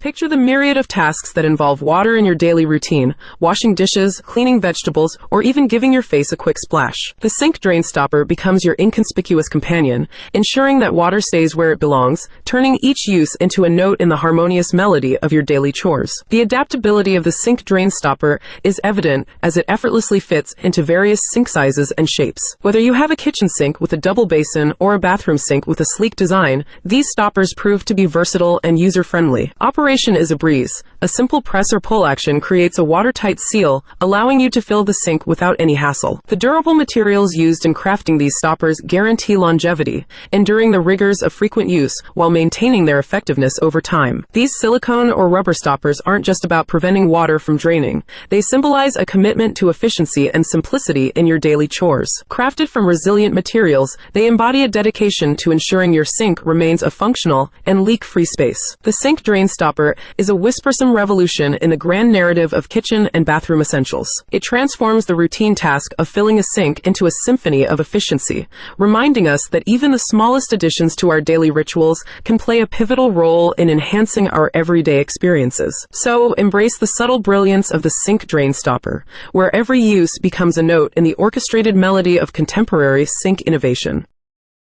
Picture the myriad of tasks that involve water in your daily routine: washing dishes, cleaning vegetables, or even giving your face a quick splash. The sink drain stopper becomes your inconspicuous companion, ensuring that water stays where it belongs, turning each use into a note in the harmonious melody of your daily chores. The adaptability of the sink drain stopper is evident as it effortlessly fits into various sink sizes and shapes. Whether you have a kitchen sink with a double basin or a bathroom sink with a sleek design, these stoppers prove to be versatile and user-friendly. Operation is a breeze. A simple press or pull action creates a watertight seal, allowing you to fill the sink without any hassle. The durable materials used in crafting these stoppers guarantee longevity, enduring the rigors of frequent use while maintaining their effectiveness over time. These silicone or rubber stoppers aren't just about preventing water from draining. They symbolize a commitment to efficiency and simplicity in your daily chores. Crafted from resilient materials, they embody a dedication to ensuring your sink remains a functional and leak-free space. The sink drain stopper is a whispersome revolution in the grand narrative of kitchen and bathroom essentials. It transforms the routine task of filling a sink into a symphony of efficiency, reminding us that even the smallest additions to our daily rituals can play a pivotal role in enhancing our everyday experiences. So, embrace the subtle brilliance of the sink drain stopper, where every use becomes a note in the orchestrated melody of contemporary sink innovation.